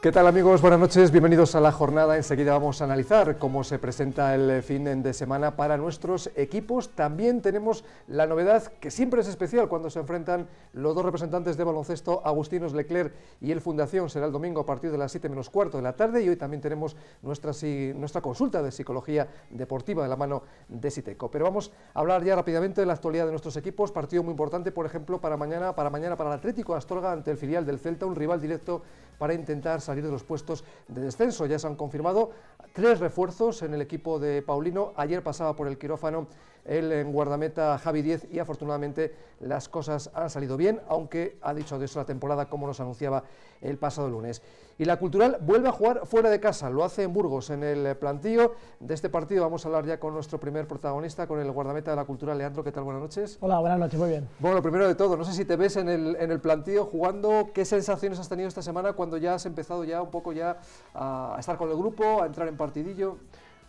¿Qué tal, amigos? Buenas noches, bienvenidos a la jornada. Enseguida vamos a analizar cómo se presenta el fin de semana para nuestros equipos. También tenemos la novedad que siempre es especial cuando se enfrentan los dos representantes de baloncesto, Agustinos Leclerc y el Fundación. Será el domingo a partir de las 7 menos cuarto de la tarde, y hoy también tenemos nuestra consulta de psicología deportiva de la mano de Siteco. Pero vamos a hablar ya rápidamente de la actualidad de nuestros equipos. Partido muy importante, por ejemplo, para mañana para el Atlético de Astorga ante el filial del Celta, un rival directo para intentar salir de los puestos de descenso. Ya se han confirmado 3 refuerzos en el equipo de Paulino. Ayer pasaba por el quirófano el guardameta Javi Díez y afortunadamente las cosas han salido bien, aunque ha dicho de eso la temporada, como nos anunciaba el pasado lunes. Y la Cultural vuelve a jugar fuera de casa, lo hace en Burgos, en el plantío de este partido. Vamos a hablar ya con nuestro primer protagonista, con el guardameta de la Cultural, Leandro. ¿Qué tal? Buenas noches. Hola, buenas noches, muy bien. Bueno, lo primero de todo, no sé si te ves en el plantío jugando. ¿Qué sensaciones has tenido esta semana cuando ya has empezado ya un poco ya a estar con el grupo, a entrar en partidillo?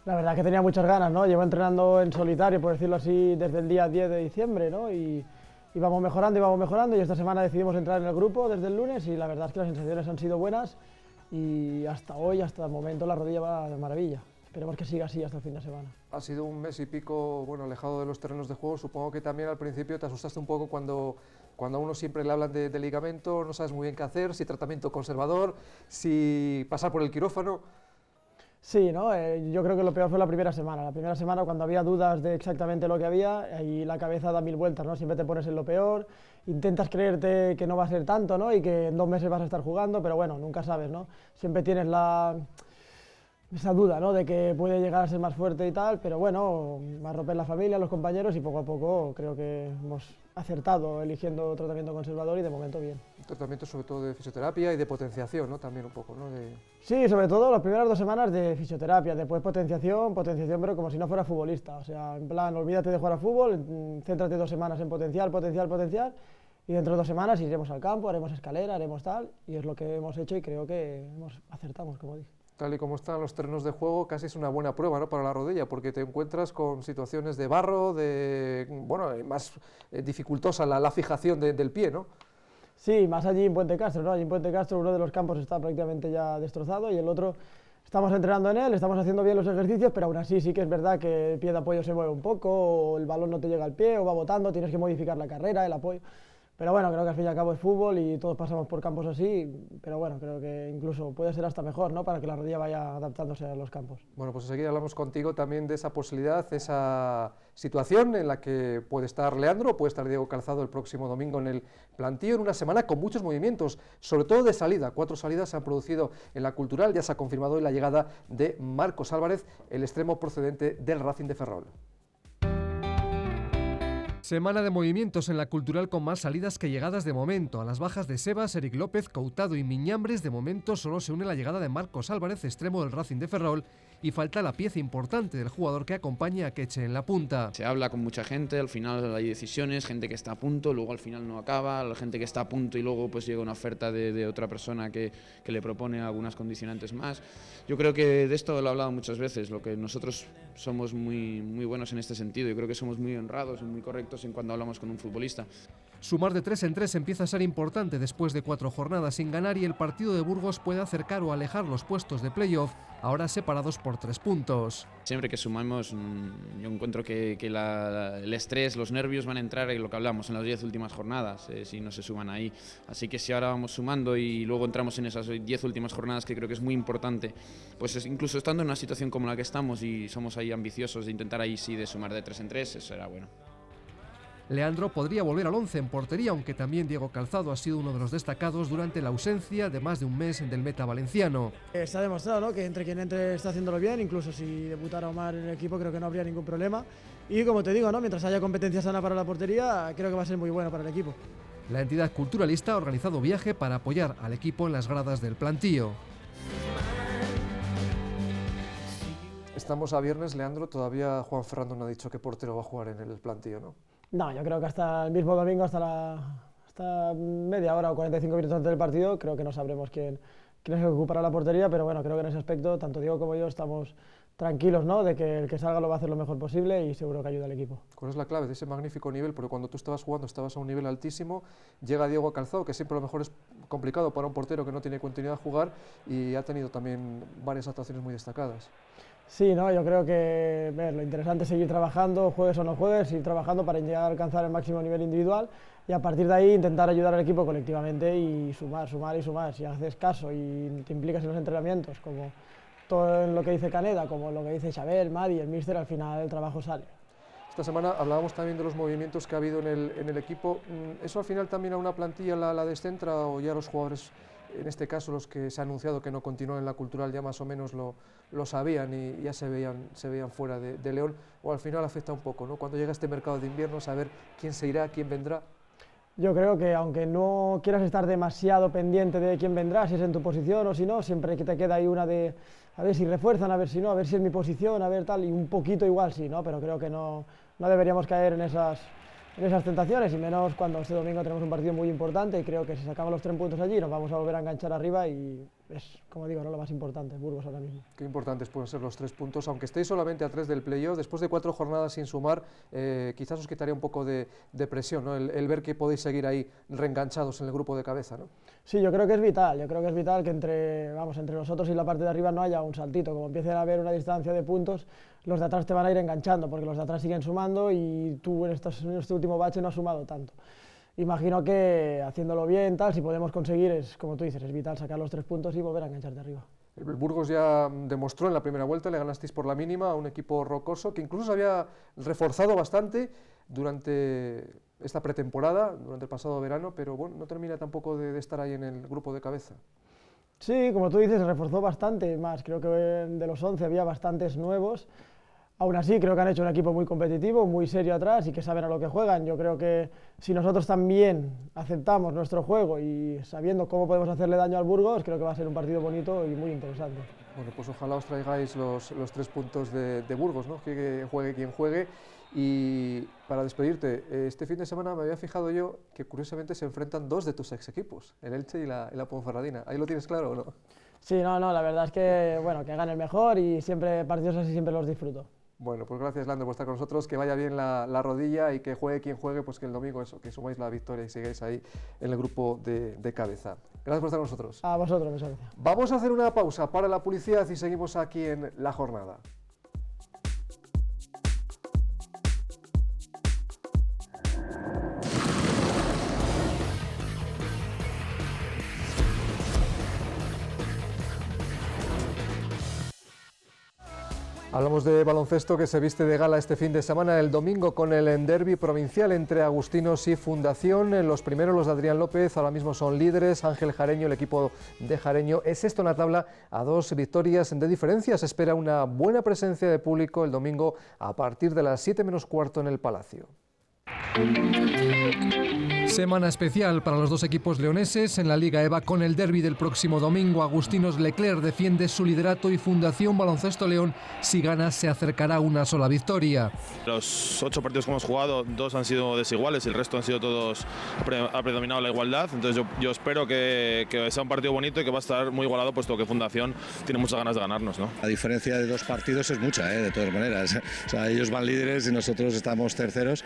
La verdad que tenía muchas ganas, ¿no? Llevo entrenando en solitario, por decirlo así, desde el día 10 de diciembre, ¿no? Y vamos mejorando, y esta semana decidimos entrar en el grupo desde el lunes, y la verdad es que las sensaciones han sido buenas, y hasta hoy, hasta el momento, la rodilla va de maravilla. Esperemos que siga así hasta el fin de semana. Ha sido un mes y pico, bueno, alejado de los terrenos de juego. Supongo que también al principio te asustaste un poco cuando a uno siempre le hablan de ligamento, no sabes muy bien qué hacer, si tratamiento conservador, si pasar por el quirófano. Sí, ¿no? Yo creo que lo peor fue la primera semana. La primera semana, cuando había dudas de exactamente lo que había, ahí la cabeza da mil vueltas, ¿no? Siempre te pones en lo peor, intentas creerte que no va a ser tanto, ¿no? Y que en 2 meses vas a estar jugando, pero bueno, nunca sabes, ¿no? Siempre tienes esa duda, ¿no? De que puede llegar a ser más fuerte y tal, pero bueno, va a romper la familia, los compañeros, y poco a poco creo que hemos acertado eligiendo tratamiento conservador, y de momento bien. Tratamiento sobre todo de fisioterapia y de potenciación, ¿no? También un poco, ¿no? Sí, sobre todo las primeras 2 semanas de fisioterapia, después potenciación, pero como si no fuera futbolista. O sea, en plan, olvídate de jugar a fútbol, céntrate 2 semanas en potenciar, y dentro de 2 semanas iremos al campo, haremos escalera, haremos tal, y es lo que hemos hecho, y creo que acertamos, como dije. Tal y como están los terrenos de juego, casi es una buena prueba, ¿no?, para la rodilla, porque te encuentras con situaciones de barro, bueno, más dificultosa la fijación del pie, ¿no? Sí, más allí en Puente Castro, ¿no? Allí en Puente Castro uno de los campos está prácticamente ya destrozado, y el otro estamos entrenando en él, estamos haciendo bien los ejercicios, pero aún así sí que es verdad que el pie de apoyo se mueve un poco, o el balón no te llega al pie, o va botando, tienes que modificar la carrera, el apoyo. Pero bueno, creo que al fin y al cabo es fútbol y todos pasamos por campos así, pero bueno, creo que incluso puede ser hasta mejor, ¿no?, para que la rodilla vaya adaptándose a los campos. Bueno, pues enseguida hablamos contigo también de esa posibilidad, esa situación en la que puede estar Leandro, puede estar Diego Calzado el próximo domingo en el plantío, en una semana con muchos movimientos, sobre todo de salida. 4 salidas se han producido en la Cultural. Ya se ha confirmado hoy la llegada de Marcos Álvarez, el extremo procedente del Racing de Ferrol. Semana de movimientos en la Cultural, con más salidas que llegadas de momento. A las bajas de Sebas, Eric López, Coutado y Miñambres, de momento solo se une la llegada de Marcos Álvarez, extremo del Racing de Ferrol, y falta la pieza importante del jugador que acompaña a Queche en la punta. Se habla con mucha gente, al final hay decisiones, gente que está a punto, luego al final no acaba, la gente que está a punto y luego pues llega una oferta de otra persona que le propone algunas condicionantes más. Yo creo que de esto lo he hablado muchas veces, lo que nosotros somos muy buenos en este sentido. Yo creo que somos muy honrados y muy correctos en cuando hablamos con un futbolista. Sumar de 3 en 3 empieza a ser importante después de 4 jornadas sin ganar, y el partido de Burgos puede acercar o alejar los puestos de playoff, ahora separados por 3 puntos. Siempre que sumamos, yo encuentro que el estrés, los nervios van a entrar en lo que hablamos en las 10 últimas jornadas, si no se suman ahí. Así que si ahora vamos sumando y luego entramos en esas 10 últimas jornadas, que creo que es muy importante, pues incluso estando en una situación como la que estamos y somos ahí ambiciosos de intentar ahí sí de sumar de 3 en 3, eso era bueno. Leandro podría volver al 11 en portería, aunque también Diego Calzado ha sido uno de los destacados durante la ausencia de más de un mes del meta valenciano. Se ha demostrado, ¿no?, que entre quien entre está haciéndolo bien, incluso si debutara Omar en el equipo creo que no habría ningún problema. Y como te digo, ¿no?, mientras haya competencia sana para la portería, creo que va a ser muy bueno para el equipo. La entidad culturalista ha organizado viaje para apoyar al equipo en las gradas del plantío. Estamos a viernes, Leandro, todavía Juan Ferrando no ha dicho qué portero va a jugar en el plantío, ¿no? No, yo creo que hasta el mismo domingo, hasta media hora o 45 minutos antes del partido, creo que no sabremos quién es el que ocupará la portería, pero bueno, creo que en ese aspecto, tanto Diego como yo estamos tranquilos, ¿no?, de que el que salga lo va a hacer lo mejor posible, y seguro que ayuda al equipo. ¿Cuál es la clave de ese magnífico nivel? Porque cuando tú estabas jugando estabas a un nivel altísimo, llega Diego Calzado, que siempre lo mejor es complicado para un portero que no tiene continuidad a jugar y ha tenido también varias actuaciones muy destacadas. Sí, ¿no? Yo creo que lo interesante es seguir trabajando, juegues o no juegues, seguir trabajando para llegar a alcanzar el máximo nivel individual y a partir de ahí intentar ayudar al equipo colectivamente y sumar, sumar y sumar. Si haces caso y te implicas en los entrenamientos, como todo en lo que dice Caneda, como lo que dice Xaver, Madi, el míster, al final el trabajo sale. Esta semana hablábamos también de los movimientos que ha habido en el equipo. ¿Eso al final también a una plantilla la descentra o ya los jugadores, en este caso los que se ha anunciado que no continúan en la Cultural, ya más o menos lo sabían y ya se veían fuera de León, o al final afecta un poco, ¿no? Cuando llega este mercado de invierno, saber quién se irá, quién vendrá? Yo creo que aunque no quieras estar demasiado pendiente de quién vendrá, si es en tu posición o si no, siempre que te queda ahí una de a ver si refuerzan, a ver si no, a ver si es mi posición, a ver tal, y un poquito igual sí, ¿no? Pero creo que no deberíamos caer en esas tentaciones, y menos cuando este domingo tenemos un partido muy importante y creo que si sacamos los 3 puntos allí nos vamos a volver a enganchar arriba y es, como digo, ¿no?, lo más importante, Burgos ahora mismo. Qué importantes pueden ser los 3 puntos, aunque estéis solamente a 3 del playoff, después de 4 jornadas sin sumar, quizás os quitaría un poco de presión, ¿no? El ver que podéis seguir ahí reenganchados en el grupo de cabeza, ¿no? Sí, yo creo que es vital que entre nosotros y la parte de arriba no haya un saltito, como empiecen a haber una distancia de puntos, los de atrás te van a ir enganchando, porque los de atrás siguen sumando y tú en este último bache no has sumado tanto. Imagino que haciéndolo bien, tal, si podemos conseguir, es como tú dices, es vital sacar los 3 puntos y volver a engancharte arriba. El Burgos ya demostró en la primera vuelta, le ganasteis por la mínima a un equipo rocoso que incluso se había reforzado bastante durante esta pretemporada, durante el pasado verano, pero bueno, no termina tampoco de estar ahí en el grupo de cabeza. Sí, como tú dices, se reforzó bastante más, creo que de los 11 había bastantes nuevos. Aún así, creo que han hecho un equipo muy competitivo, muy serio atrás y que saben a lo que juegan. Yo creo que si nosotros también aceptamos nuestro juego y sabiendo cómo podemos hacerle daño al Burgos, creo que va a ser un partido bonito y muy interesante. Bueno, pues ojalá os traigáis los 3 puntos de Burgos, ¿no? Que juegue quien juegue. Y para despedirte, este fin de semana me había fijado yo que curiosamente se enfrentan 2 de tus ex equipos, el Elche y la Ponferradina. ¿Ahí lo tienes claro o no? Sí, no, la verdad es que, bueno, que gane el mejor y siempre partidos así siempre los disfruto. Bueno, pues gracias, Lander, por estar con nosotros, que vaya bien la rodilla y que juegue quien juegue, pues que el domingo eso, que sumáis la victoria y sigáis ahí en el grupo de cabeza. Gracias por estar con nosotros. A vosotros, muchas gracias. Vamos a hacer una pausa para la publicidad y seguimos aquí en La Jornada. Hablamos de baloncesto que se viste de gala este fin de semana, el domingo, con el derbi provincial entre Agustinos y Fundación. Los primeros, los de Adrián López, ahora mismo son líderes. Ángel Jareño, el equipo de Jareño, es sexto en la tabla a 2 victorias de diferencia. Se espera una buena presencia de público el domingo a partir de las 7 menos cuarto en el Palacio. Semana especial para los 2 equipos leoneses en la Liga EVA con el derbi del próximo domingo. Agustinos Leclerc defiende su liderato y Fundación Baloncesto León, si gana, se acercará a una sola victoria. Los 8 partidos que hemos jugado, 2 han sido desiguales y el resto han sido todos, ha predominado la igualdad. Entonces yo espero que sea un partido bonito y que va a estar muy igualado, puesto que Fundación tiene muchas ganas de ganarnos, ¿no? La diferencia de 2 partidos es mucha, de todas maneras. O sea, ellos van líderes y nosotros estamos terceros,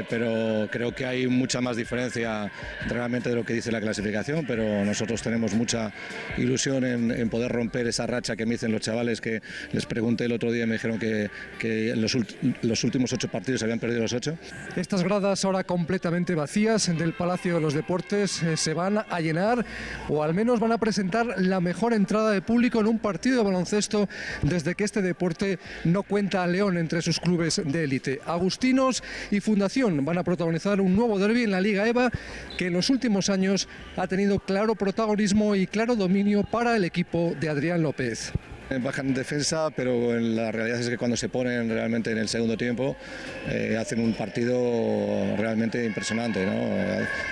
pero creo que hay mucha más diferencia realmente de lo que dice la clasificación, pero nosotros tenemos mucha ilusión en poder romper esa racha que me dicen los chavales, que les pregunté el otro día y me dijeron que en los últimos 8 partidos habían perdido los 8. Estas gradas ahora completamente vacías del Palacio de los Deportes se van a llenar, o al menos van a presentar la mejor entrada de público en un partido de baloncesto desde que este deporte no cuenta a León entre sus clubes de élite. Agustinos y Fundación van a protagonizar un nuevo derbi en la Liga EVA, que en los últimos años ha tenido claro protagonismo y claro dominio para el equipo de Adrián López. Bajan en defensa, pero la realidad es que cuando se ponen realmente en el segundo tiempo hacen un partido realmente impresionante, ¿no?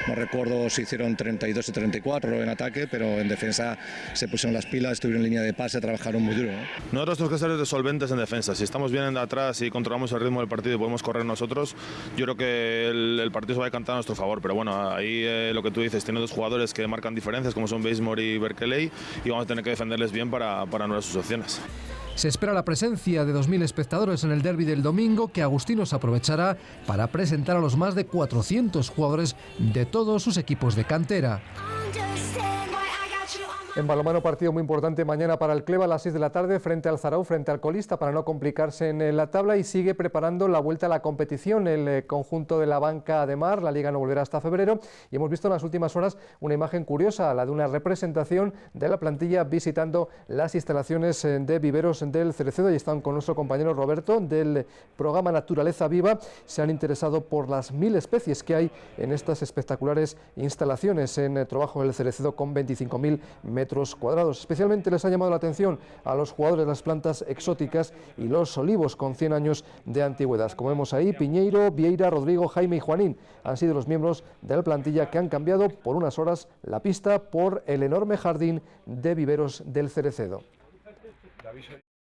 No recuerdo si hicieron 32 o 34 en ataque, pero en defensa se pusieron las pilas, estuvieron en línea de pase, trabajaron muy duro, ¿no? Nosotros tenemos que ser solventes en defensa. Si estamos bien de atrás y controlamos el ritmo del partido y podemos correr nosotros, yo creo que el partido se va a decantar a nuestro favor. Pero bueno, ahí lo que tú dices, tiene 2 jugadores que marcan diferencias, como son Basemore y Berkeley, y vamos a tener que defenderles bien para no sus opciones. Se espera la presencia de 2.000 espectadores en el derbi del domingo, que Agustinos aprovechará para presentar a los más de 400 jugadores de todos sus equipos de cantera. En balonmano, partido muy importante mañana para el Cleva a las 6 de la tarde frente al Zarau, frente al colista, para no complicarse en la tabla, y sigue preparando la vuelta a la competición el conjunto de la Banca de Mar. La Liga no volverá hasta febrero y hemos visto en las últimas horas una imagen curiosa, la de una representación de la plantilla visitando las instalaciones de viveros del Cerecedo. Y están con nuestro compañero Roberto del programa Naturaleza Viva. Se han interesado por las 1000 especies que hay en estas espectaculares instalaciones en trabajo del Cerecedo con 25.000 metros cuadrados. Especialmente les ha llamado la atención a los jugadores de las plantas exóticas y los olivos con 100 años de antigüedad. Como vemos ahí, Piñeiro, Vieira, Rodrigo, Jaime y Juanín han sido los miembros de la plantilla que han cambiado por unas horas la pista por el enorme jardín de viveros del Cerecedo.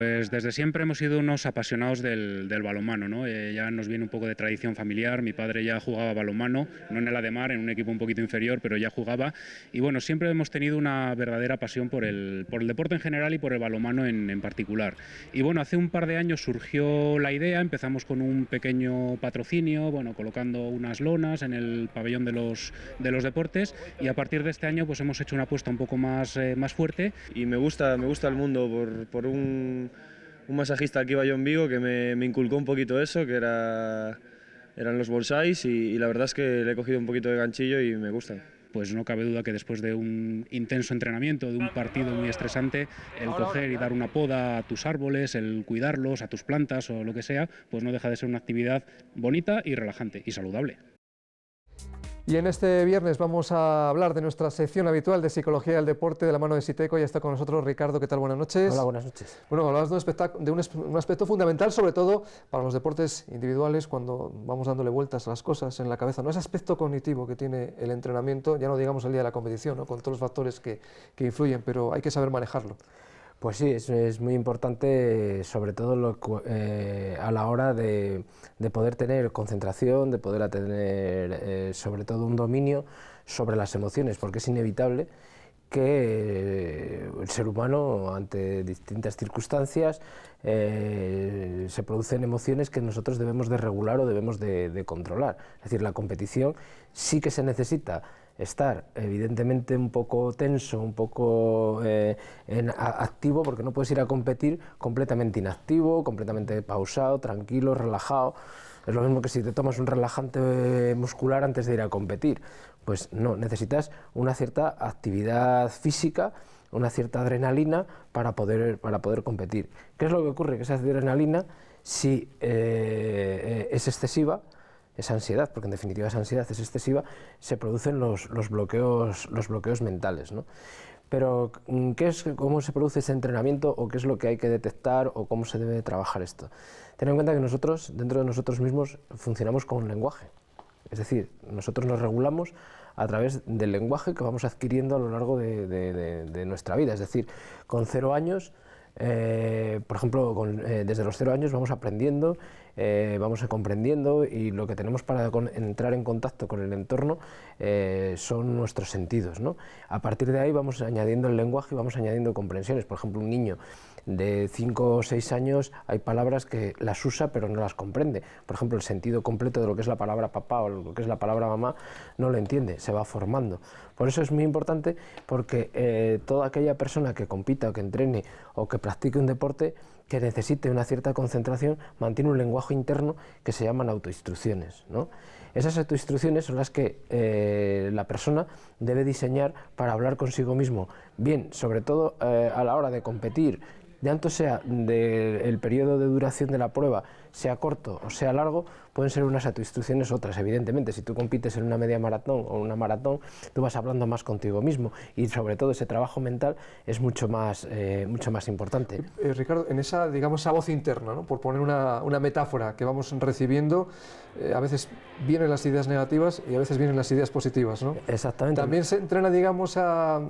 Pues desde siempre hemos sido unos apasionados del balonmano, ¿no? Ya nos viene un poco de tradición familiar. Mi padre ya jugaba balonmano, no en el Ademar, en un equipo un poquito inferior, pero ya jugaba. Y bueno, siempre hemos tenido una verdadera pasión por el deporte en general y por el balonmano en particular. Y bueno, hace un par de años surgió la idea, empezamos con un pequeño patrocinio, bueno, colocando unas lonas en el pabellón de los deportes, y a partir de este año pues hemos hecho una apuesta un poco más fuerte. Y me gusta el mundo por un masajista que iba yo en Vigo que me inculcó un poquito eso, que eran los bonsáis, y la verdad es que le he cogido un poquito de ganchillo y me gusta. Pues no cabe duda que después de un intenso entrenamiento, de un partido muy estresante, el coger y dar una poda a tus árboles, el cuidarlos, a tus plantas o lo que sea, pues no deja de ser una actividad bonita y relajante y saludable. Y en este viernes vamos a hablar de nuestra sección habitual de Psicología del Deporte de la mano de Siteco. Ya está con nosotros Ricardo. ¿Qué tal? Buenas noches. Hola, buenas noches. Bueno, hablabas de un aspecto fundamental, sobre todo para los deportes individuales, cuando vamos dándole vueltas a las cosas en la cabeza, ¿no? Ese aspecto cognitivo que tiene el entrenamiento, ya no digamos el día de la competición, ¿no? Con todos los factores que influyen, pero hay que saber manejarlo. Pues sí, es muy importante, sobre todo a la hora de poder tener concentración, de poder tener sobre todo un dominio sobre las emociones, porque es inevitable que el ser humano, ante distintas circunstancias, se producen emociones que nosotros debemos de regular o debemos de controlar. Es decir, la competición sí que se necesita estar evidentemente un poco tenso, un poco activo, porque no puedes ir a competir completamente inactivo, completamente pausado, tranquilo, relajado. Es lo mismo que si te tomas un relajante muscular antes de ir a competir. Pues no, necesitas una cierta actividad física, una cierta adrenalina para poder competir. ¿Qué es lo que ocurre? Que esa adrenalina, si es excesiva, esa ansiedad, porque en definitiva esa ansiedad es excesiva, se producen los bloqueos mentales, ¿no? Pero ¿cómo se produce ese entrenamiento, o qué es lo que hay que detectar, o cómo se debe trabajar esto? Ten en cuenta que nosotros, dentro de nosotros mismos, funcionamos con un lenguaje. Es decir, nosotros nos regulamos a través del lenguaje que vamos adquiriendo a lo largo de nuestra vida. Es decir, con 0 años, por ejemplo, desde los 0 años vamos aprendiendo, vamos comprendiendo, y lo que tenemos para entrar en contacto con el entorno son nuestros sentidos, ¿no? A partir de ahí vamos añadiendo el lenguaje y vamos añadiendo comprensiones. Por ejemplo, un niño de 5 o 6 años hay palabras que las usa pero no las comprende. Por ejemplo, el sentido completo de lo que es la palabra papá o lo que es la palabra mamá no lo entiende, se va formando. Por eso es muy importante, porque toda aquella persona que compita o que entrene o que practique un deporte que necesite una cierta concentración mantiene un lenguaje interno que se llaman autoinstrucciones, ¿no? Esas autoinstrucciones son las que la persona debe diseñar para hablar consigo mismo, bien, sobre todo a la hora de competir, tanto sea el periodo de duración de la prueba, sea corto o sea largo, pueden ser unas autoinstrucciones otras. Evidentemente, si tú compites en una media maratón o una maratón, tú vas hablando más contigo mismo, y sobre todo ese trabajo mental es mucho más importante. Ricardo, en esa voz interna, ¿no? Por poner una metáfora que vamos recibiendo, a veces vienen las ideas negativas y a veces vienen las ideas positivas, ¿no? Exactamente. También se entrena, a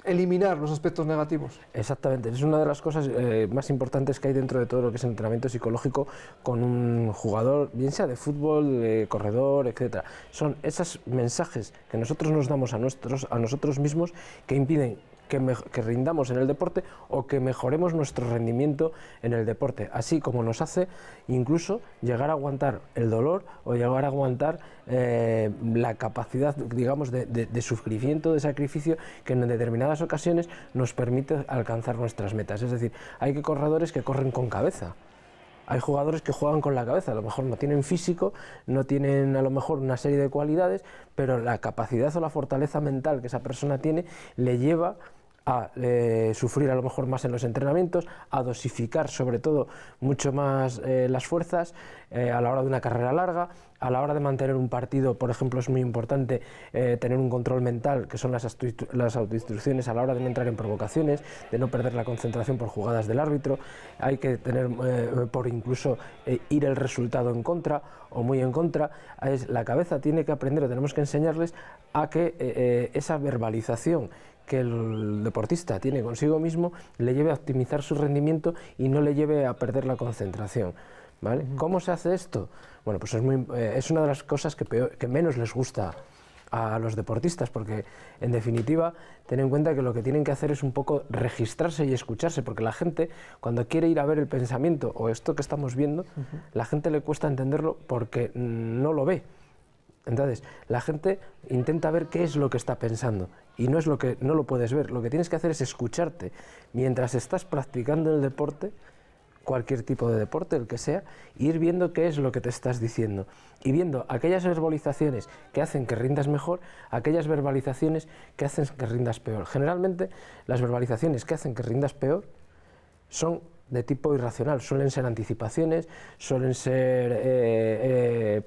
eliminar los aspectos negativos. Exactamente, es una de las cosas más importantes que hay dentro de todo lo que es el entrenamiento psicológico con un jugador, bien sea de fútbol, de corredor, etcétera. Son esos mensajes que nosotros nos damos a nosotros mismos que impiden que rindamos en el deporte o que mejoremos nuestro rendimiento en el deporte, así como nos hace incluso llegar a aguantar el dolor o llegar a aguantar la capacidad, digamos, de sufrimiento, de sacrificio que en determinadas ocasiones nos permite alcanzar nuestras metas. Es decir, hay corredores que corren con cabeza. Hay jugadores que juegan con la cabeza, a lo mejor no tienen físico, no tienen a lo mejor una serie de cualidades, pero la capacidad o la fortaleza mental que esa persona tiene le lleva a sufrir a lo mejor más en los entrenamientos, a dosificar sobre todo mucho más las fuerzas a la hora de una carrera larga, a la hora de mantener un partido, por ejemplo, es muy importante tener un control mental, que son las autoinstrucciones a la hora de no entrar en provocaciones, de no perder la concentración por jugadas del árbitro, hay que tener por incluso ir el resultado en contra o muy en contra, la cabeza tiene que aprender o tenemos que enseñarles a que esa verbalización que el deportista tiene consigo mismo le lleve a optimizar su rendimiento y no le lleve a perder la concentración, ¿vale? ¿Cómo se hace esto? Bueno, pues es una de las cosas que menos les gusta a los deportistas, porque en definitiva ten en cuenta que lo que tienen que hacer es un poco registrarse y escucharse, porque la gente cuando quiere ir a ver el pensamiento o esto que estamos viendo, la gente le cuesta entenderlo porque no lo ve. Entonces, la gente intenta ver qué es lo que está pensando y no lo puedes ver. Lo que tienes que hacer es escucharte mientras estás practicando el deporte, cualquier tipo de deporte, el que sea, e ir viendo qué es lo que te estás diciendo y viendo aquellas verbalizaciones que hacen que rindas mejor, aquellas verbalizaciones que hacen que rindas peor. Generalmente, las verbalizaciones que hacen que rindas peor son de tipo irracional, suelen ser anticipaciones, suelen ser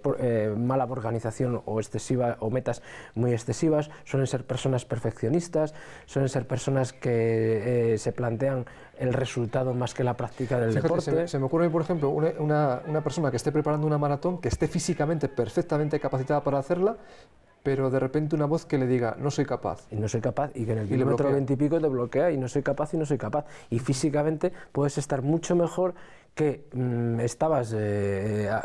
mala organización o excesiva o metas muy excesivas, suelen ser personas perfeccionistas, suelen ser personas que se plantean el resultado más que la práctica del deporte. Se me ocurre, por ejemplo, una persona que esté preparando una maratón, que esté físicamente perfectamente capacitada para hacerla, pero de repente una voz que le diga, no soy capaz. Y no soy capaz, y que en el kilómetro 20 y pico te bloquea, y no soy capaz, y no soy capaz. Y físicamente puedes estar mucho mejor que estabas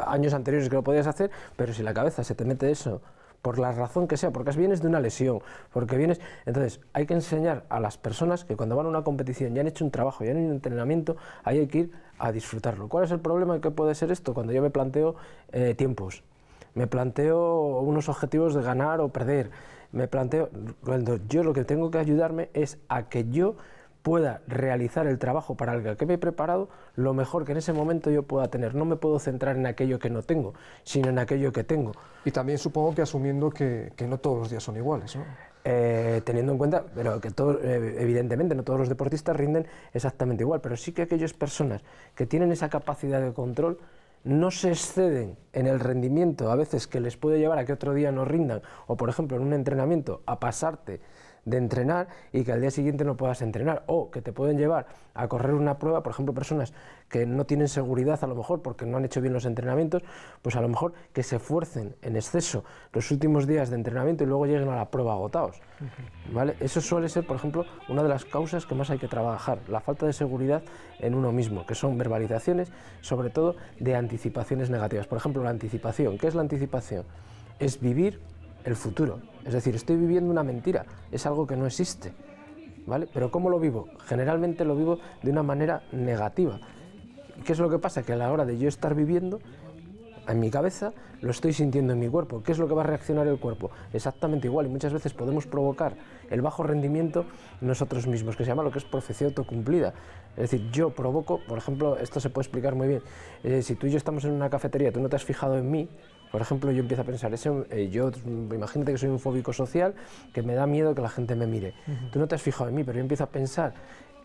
años anteriores que lo podías hacer, pero si la cabeza se te mete eso, por la razón que sea, porque vienes de una lesión, porque vienes... Entonces, hay que enseñar a las personas que cuando van a una competición, ya han hecho un trabajo, ya han hecho un entrenamiento, hay que ir a disfrutarlo. ¿Cuál es el problema de qué puede ser esto? Cuando yo me planteo tiempos, me planteo unos objetivos de ganar o perder, me planteo, cuando yo lo que tengo que ayudarme es a que yo pueda realizar el trabajo para el que me he preparado lo mejor que en ese momento yo pueda tener. No me puedo centrar en aquello que no tengo, sino en aquello que tengo. Y también supongo que asumiendo que no todos los días son iguales, ¿no? Teniendo en cuenta, pero que evidentemente no todos los deportistas rinden exactamente igual, pero sí que aquellas personas que tienen esa capacidad de control no se exceden en el rendimiento a veces que les puede llevar a que otro día no rindan, o por ejemplo en un entrenamiento a pasarte de entrenar y que al día siguiente no puedas entrenar, o que te pueden llevar a correr una prueba, por ejemplo personas que no tienen seguridad a lo mejor porque no han hecho bien los entrenamientos, pues a lo mejor que se esfuercen en exceso los últimos días de entrenamiento y luego lleguen a la prueba agotados, ¿vale? Eso suele ser, por ejemplo, una de las causas que más hay que trabajar, la falta de seguridad en uno mismo, que son verbalizaciones, sobre todo de anticipaciones negativas. Por ejemplo, la anticipación. ¿Qué es la anticipación? Es vivir el futuro, es decir, estoy viviendo una mentira, es algo que no existe, ¿vale? Pero ¿cómo lo vivo? Generalmente lo vivo de una manera negativa. ¿Qué es lo que pasa? Que a la hora de yo estar viviendo, en mi cabeza, lo estoy sintiendo en mi cuerpo. ¿Qué es lo que va a reaccionar el cuerpo? Exactamente igual, y muchas veces podemos provocar el bajo rendimiento nosotros mismos, que se llama lo que es profecía autocumplida. Es decir, yo provoco, por ejemplo, esto se puede explicar muy bien, si tú y yo estamos en una cafetería, tú no te has fijado en mí, por ejemplo, yo empiezo a pensar, imagínate que soy un fóbico social, que me da miedo que la gente me mire. Tú no te has fijado en mí, pero yo empiezo a pensar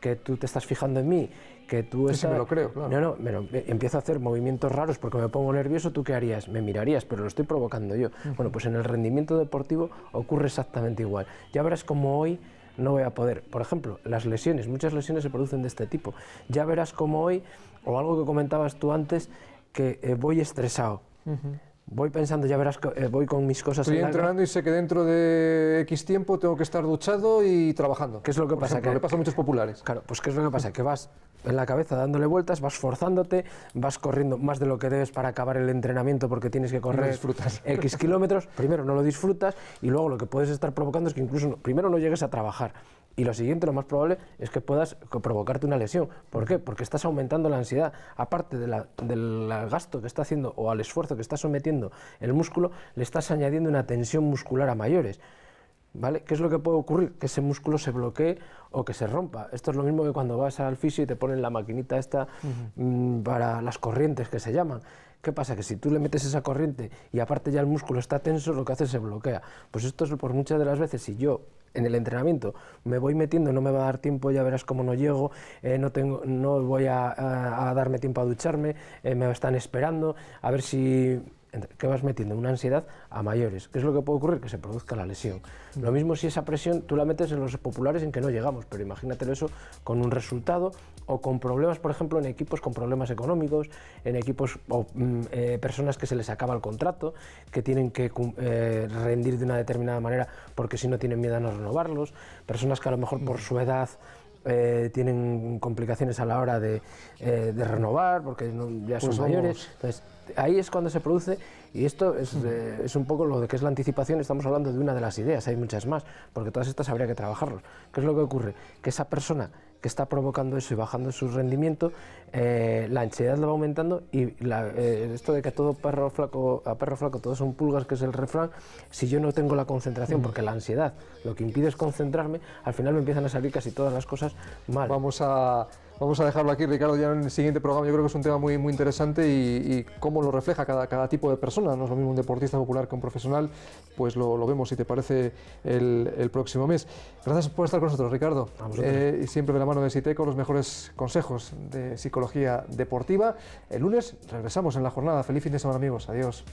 que tú te estás fijando en mí, que tú estás... Sí, me lo creo, claro. Empiezo a hacer movimientos raros porque me pongo nervioso, ¿tú qué harías? Me mirarías, pero lo estoy provocando yo. Bueno, pues en el rendimiento deportivo ocurre exactamente igual. Ya verás cómo hoy no voy a poder. Por ejemplo, las lesiones, muchas lesiones se producen de este tipo. Ya verás cómo hoy, o algo que comentabas tú antes, que voy estresado. Voy pensando, ya verás, voy con mis cosas. Estoy entrenando y sé que dentro de X tiempo tengo que estar duchado y trabajando. ¿Qué es lo que pasa? Que le pasa a muchos populares. Claro, pues ¿qué es lo que pasa? Que vas en la cabeza dándole vueltas, vas forzándote, vas corriendo más de lo que debes para acabar el entrenamiento porque tienes que correr X kilómetros. Primero no lo disfrutas y luego lo que puedes estar provocando es que incluso primero no llegues a trabajar. Y lo siguiente, lo más probable, es que puedas provocarte una lesión. ¿Por qué? Porque estás aumentando la ansiedad. Aparte del gasto que está haciendo o al esfuerzo que está sometiendo el músculo, le estás añadiendo una tensión muscular a mayores. ¿Vale? ¿Qué es lo que puede ocurrir? Que ese músculo se bloquee o que se rompa. Esto es lo mismo que cuando vas al fisio y te ponen la maquinita esta para las corrientes que se llaman. ¿Qué pasa? Que si tú le metes esa corriente y aparte ya el músculo está tenso, lo que hace es se bloquea. Pues esto es por muchas de las veces, si yo en el entrenamiento me voy metiendo, no me va a dar tiempo, ya verás cómo no llego, no voy a darme tiempo a ducharme, me están esperando, a ver si... que vas metiendo una ansiedad a mayores. ¿Qué es lo que puede ocurrir? Que se produzca la lesión. Lo mismo si esa presión tú la metes en los populares en que no llegamos, pero imagínatelo eso con un resultado o con problemas, por ejemplo, en equipos con problemas económicos, en equipos o personas que se les acaba el contrato, que tienen que rendir de una determinada manera porque si no tienen miedo a no renovarlos, personas que a lo mejor por su edad tienen complicaciones a la hora de renovar porque ya son mayores. Entonces, ahí es cuando se produce, y esto es un poco lo de que es la anticipación. Estamos hablando de una de las ideas, hay muchas más, porque todas estas habría que trabajarlos. ¿Qué es lo que ocurre? Que esa persona que está provocando eso y bajando su rendimiento, la ansiedad lo va aumentando y esto de que todo a perro flaco todos son pulgas, que es el refrán, si yo no tengo la concentración, porque la ansiedad lo que impide es concentrarme, al final me empiezan a salir casi todas las cosas mal. Vamos a dejarlo aquí, Ricardo, ya en el siguiente programa. Yo creo que es un tema muy interesante y cómo lo refleja cada tipo de persona. No es lo mismo un deportista popular que un profesional, pues lo vemos, si te parece, el próximo mes. Gracias por estar con nosotros, Ricardo. Y siempre de la mano de Siteco, los mejores consejos de psicología deportiva. El lunes regresamos en La Jornada. Feliz fin de semana, amigos. Adiós.